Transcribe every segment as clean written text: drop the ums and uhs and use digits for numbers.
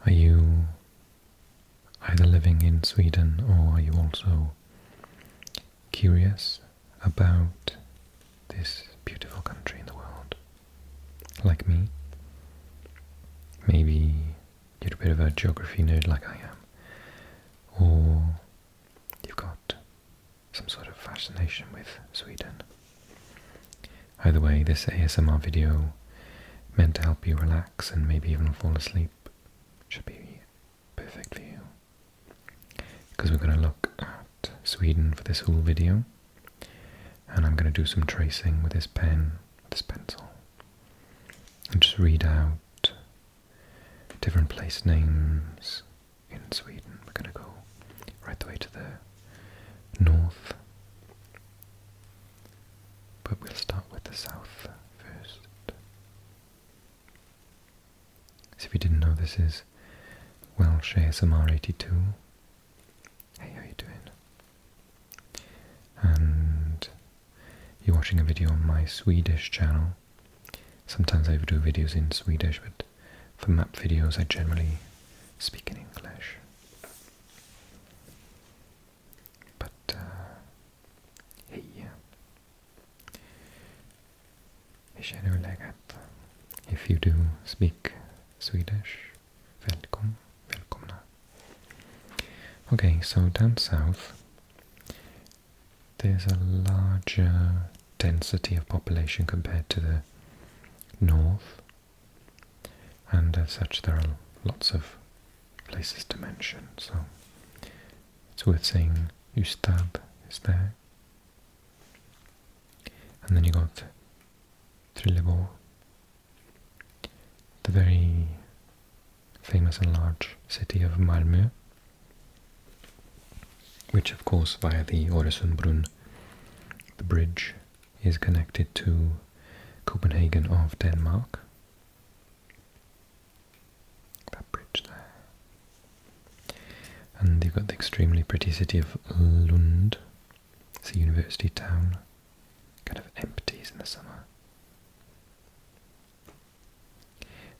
Are you either living in Sweden or are you also curious about this beautiful country in the world? Like me? Maybe you're a bit of a geography nerd like I am, or you've got some sort of fascination with Sweden. Either way, this ASMR video, meant to help you relax and maybe even fall asleep, should be perfect for you. Because we're going to look at Sweden for this whole video, and I'm going to do some tracing with this pen, with this pencil, and just read out different place names in Sweden. We're going to go right the way to the north, but we'll start with the south first. So if you didn't know, this is Welsh ASMR 82. Hey, how you doing? And you're watching a video on my Swedish channel. Sometimes I do videos in Swedish, but for map videos I generally speak in English. But, hej. Hur känner du läget? If you do speak Swedish, välkomna. Okay, so down south there's a larger density of population compared to the north, and as such there are lots of places to mention, so it's worth saying Ystad is there. And then you got Trelleborg, the very famous and large city of Malmö, which of course via the Öresundbron, the bridge, is connected to Copenhagen of Denmark. That bridge there. And you've got the extremely pretty city of Lund. It's a university town, kind of empties in the summer.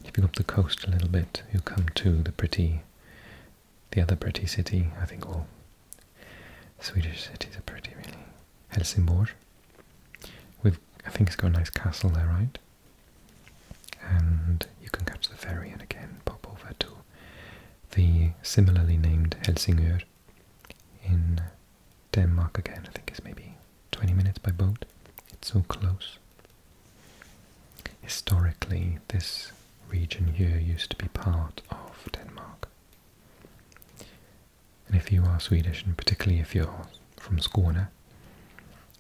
If you go up the coast a little bit, you come to the other pretty city, I think all Swedish cities are pretty, really. Helsingborg. I think it's got a nice castle there, right? And you can catch the ferry and again pop over to the similarly named Helsingør in Denmark again. I think it's maybe 20 minutes by boat. It's so close. Historically, this region here used to be part of Denmark. And if you are Swedish, and particularly if you're from Skåne,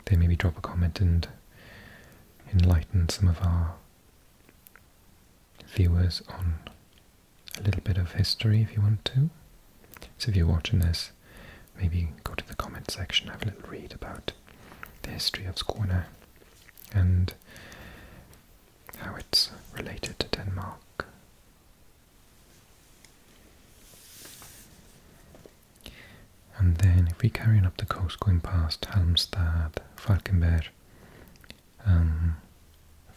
then maybe drop a comment and enlighten some of our viewers on a little bit of history if you want to. So if you're watching this, maybe go to the comment section, have a little read about the history of Skåne and how it's related to Denmark. And then if we carry on up the coast, going past Halmstad, Falkenberg,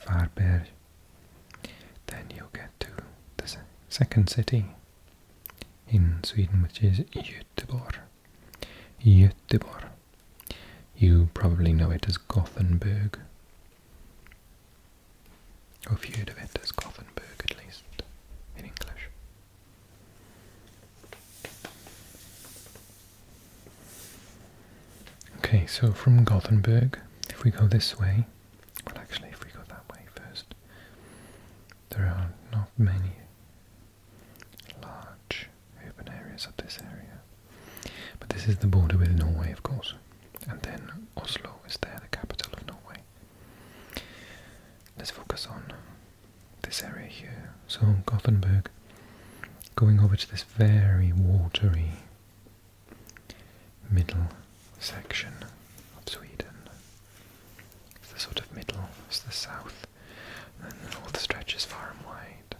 Varberg, then you'll get to the second city in Sweden, which is Göteborg. Göteborg. You probably know it as Gothenburg. Or if you heard of it as Gothenburg, at least in English. Okay, so from Gothenburg, if we go this way, well actually if we go that way first, there are not many large urban areas of this area. But this is the border with Norway, of course, and then Oslo is there, the capital of Norway. Let's focus on this area here. So Gothenburg, going over to this very watery middle section of Sweden. It's the sort of middle, it's the south, and then the north stretches far and wide.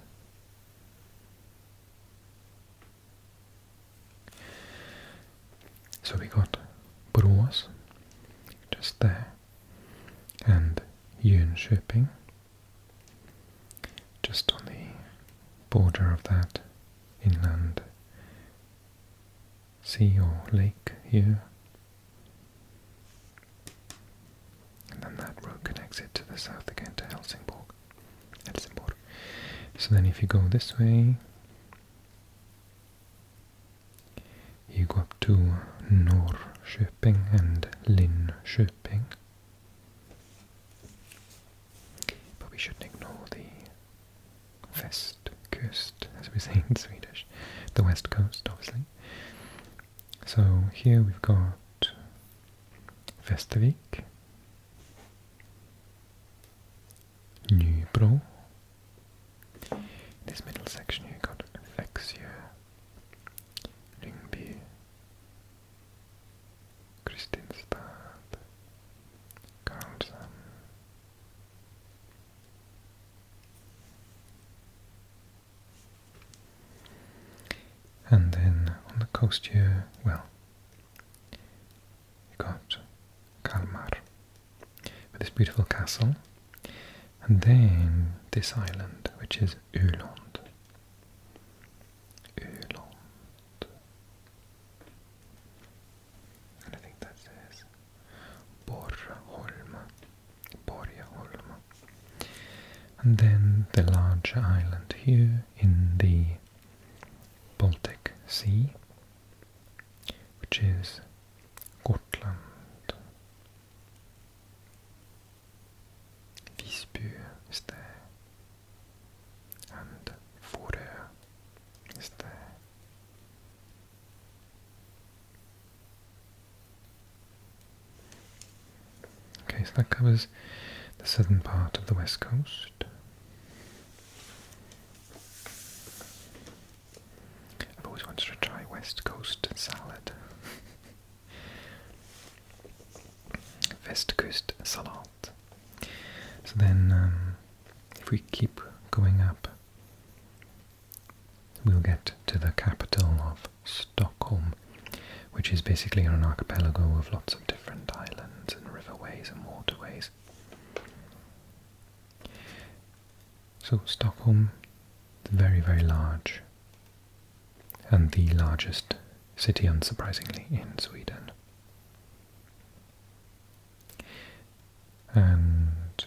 So we got Borås, just there, and Jönköping, just on the border of that inland sea or lake here. And then that road connects it to the south again to Helsingborg. So then if you go this way, you go up to Norrköping and Linköping. But we shouldn't ignore the västkust, as we say in Swedish. The west coast, obviously. So here we've got Västervik, Nybro. In this middle section here you've got Växjö, Lyngby, Kristianstad, Karlshamn. And then on the coast here, well, you got Kalmar with this beautiful castle, and then this island, which is Öland. And I think that says Bornholm. And then the larger island here in the Baltic Sea, which is Gotland. Visby is there, and Fårö is there. Okay, so that covers the southern part of the west coast. I've always wanted to try west coast salad. Västkust salat. So then, if we keep going up, we'll get to the capital of Stockholm, which is basically an archipelago of lots of different islands and riverways and waterways. So Stockholm is very, very large, and the largest city, unsurprisingly, in Sweden. And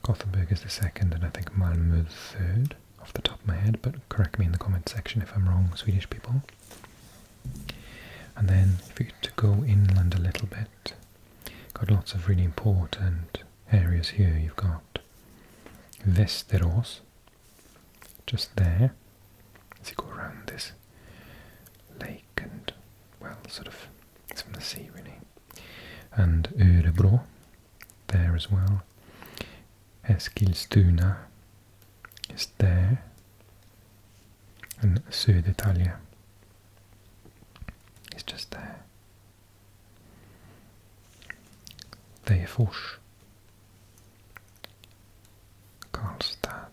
Gothenburg is the second, and I think Malmö the third, off the top of my head, but correct me in the comment section if I'm wrong, Swedish people. And then if you get to go inland a little bit, got lots of really important areas here. You've got Västerås, just there, as you go around this lake and, well, sort of, it's from the sea really. And Örebro, there as well. Eskilstuna is there. And Södertälje is just there. Degerfors, Karlstad,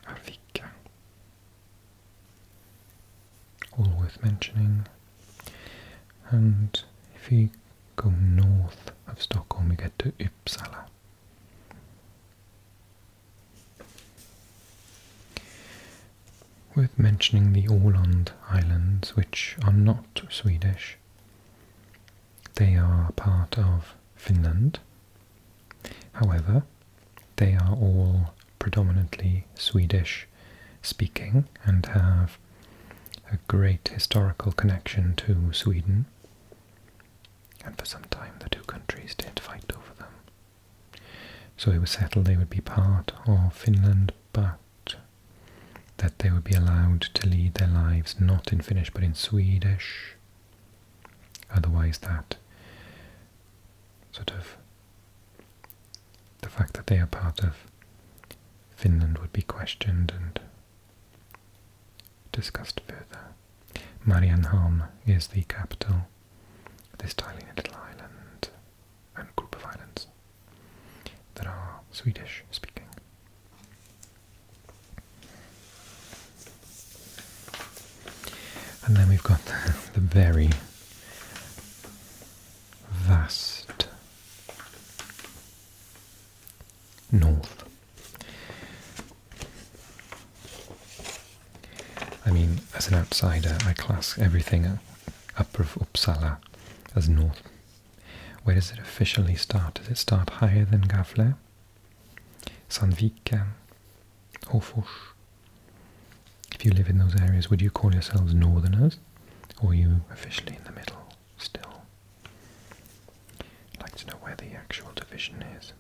Arvika, all worth mentioning. And if you go north of Stockholm, we get to Uppsala. Worth mentioning the Åland Islands, which are not Swedish. They are part of Finland. However, they are all predominantly Swedish speaking and have a great historical connection to Sweden. And for some time the two countries did fight over them. So it was settled they would be part of Finland, but that they would be allowed to lead their lives not in Finnish but in Swedish. Otherwise that sort of, the fact that they are part of Finland would be questioned and discussed further. Marienhamn is the capital of this tiny little island and group of islands that are Swedish speaking. And then we've got the very vast north. as an outsider, I class everything upper of Uppsala as north. Where does it officially start? Does it start higher than Gävle? Sandviken? Hofors? If you live in those areas, would you call yourselves northerners? Or are you officially in the middle still? I'd like to know where the actual division is.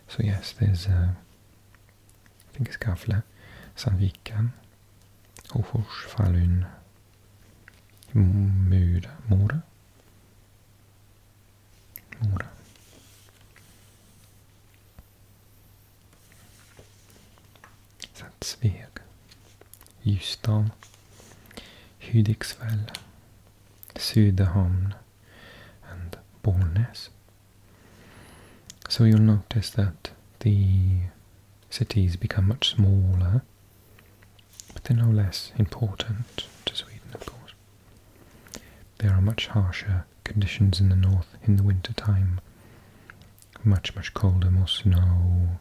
So yes, there's, I think it's Gävle, Sandviken, Hofors, Falun, Mora. Sveg, Ljusdal, Hudiksvall, Söderhamn, and Bollnäs. So you'll notice that the cities become much smaller, but they're no less important to Sweden, of course. There are much harsher conditions in the north in the winter time. Much colder, more snow,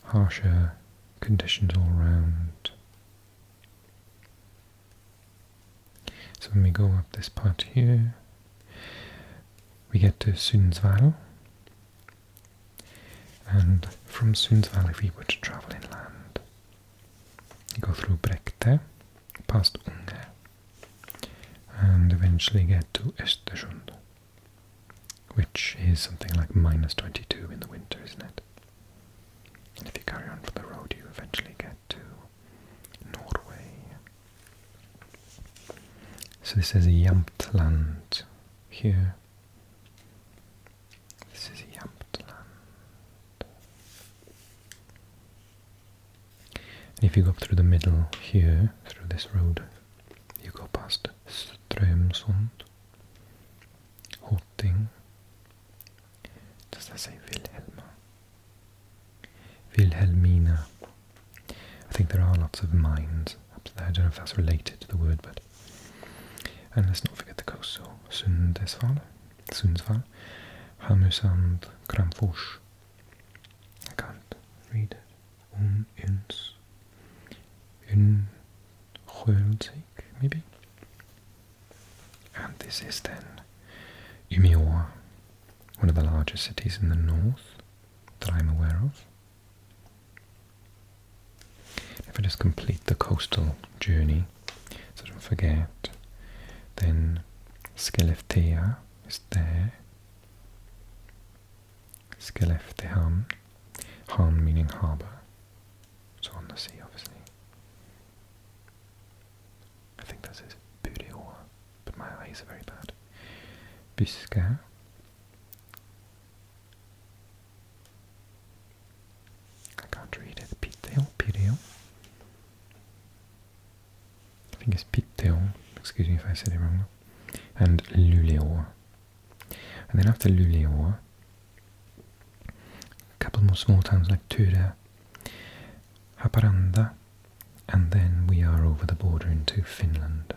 harsher conditions all around. So when we go up this part here, we get to Sundsvall. And from Sundsvall, if we were to travel inland, you go through Bräcke, past Unge, and eventually get to Östersund, which is something like -22 in the winter, isn't it? And if you carry on from the road, you eventually get to Norway. So this is Jämtland here. This is Jämtland. And if you go up through the middle here, through this road, you go past Strömsund, Hoting. Does that say Wilhelmina? I think there are lots of mines up there. I don't know if that's related to the word, but... And let's not forget the coast, so Sundsvall, Hammersand, Kramfors. I can't read it. Unsjöldvik, maybe? And this is then Umeå, one of the largest cities in the north that I'm aware of. If I just complete the coastal journey, so don't forget, then Skellefteå is there. Skelleftehamn, hamn meaning harbour, so on the sea obviously. I think that is Bureå, but my eyes are very bad. Byska. I can't read it. Piteå. I think it's Piteå, excuse me if I said it wrong. And Luleå. And then after Luleå, a couple more small towns like Ture, Haparanda, and then we are over the border into Finland.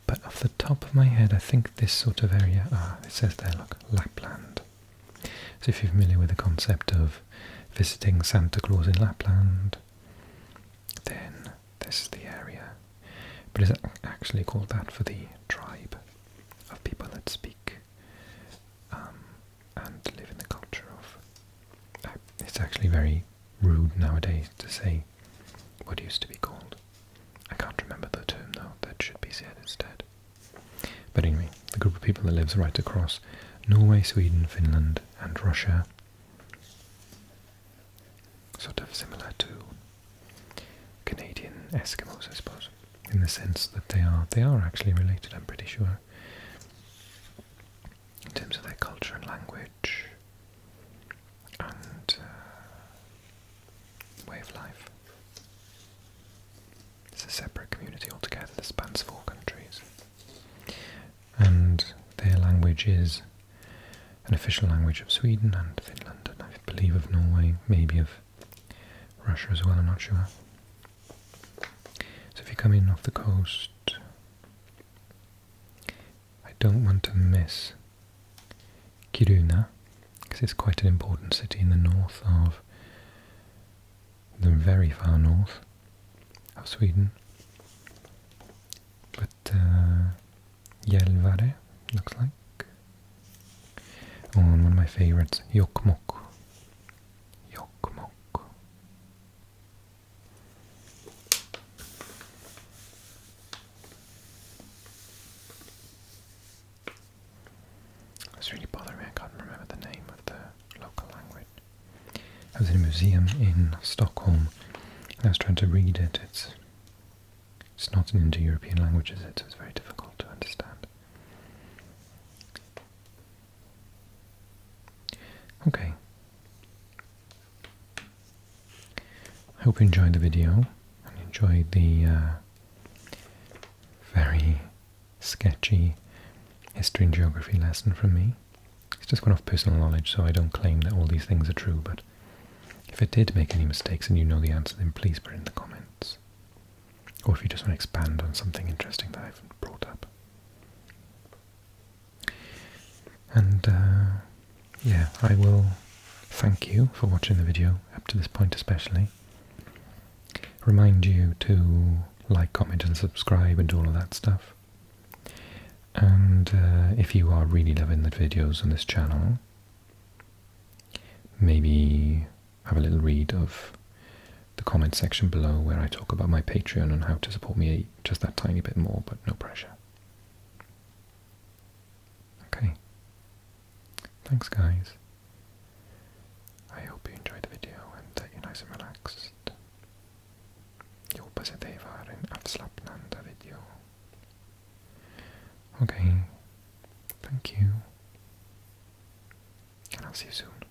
But off the top of my head, I think this sort of area, it says there, look, Lapland. So if you're familiar with the concept of visiting Santa Claus in Lapland, then this is the area. But it's actually called that for the tribe of people that speak and live in the culture of... it's actually very rude nowadays to say what used to be called. I can't remember the term though, that should be said instead. But anyway, the group of people that lives right across Norway, Sweden, Finland and Russia, sort of similar to Canadian Eskimos, I suppose, in the sense that they are actually related, I'm pretty sure, in terms of their culture and language and way of life. It's a separate community altogether that spans 4 countries. And their language is an official language of Sweden and Finland, and I believe of Norway, maybe of Russia as well, I'm not sure. So if you come in off the coast, I don't want to miss Kiruna, because it's quite an important city in the north of the very far north of Sweden. But Hjälpare looks like. Oh, and one of my favorites, Jokkmokk. Jokkmokk. It's really bothering me, I can't remember the name of the local language. I was in a museum in Stockholm and I was trying to read it. It's not an Indo-European language, is it? So it's very difficult to understand. Okay. I hope you enjoyed the video and enjoyed the very sketchy history and geography lesson from me. It's just gone off personal knowledge, so I don't claim that all these things are true, but if it did make any mistakes and you know the answer, then please put it in the comments. Or if you just want to expand on something interesting that I've brought up. And yeah, I will thank you for watching the video up to this point especially. Remind you to like, comment and subscribe and do all of that stuff. And if you are really loving the videos on this channel, maybe have a little read of the comment section below where I talk about my Patreon and how to support me just that tiny bit more, but no pressure. Okay. Thanks guys. I hope you enjoyed the video and that you're nice and relaxed. Jag hoppas att det var en avslappnande video. Okay. Thank you. And I'll see you soon.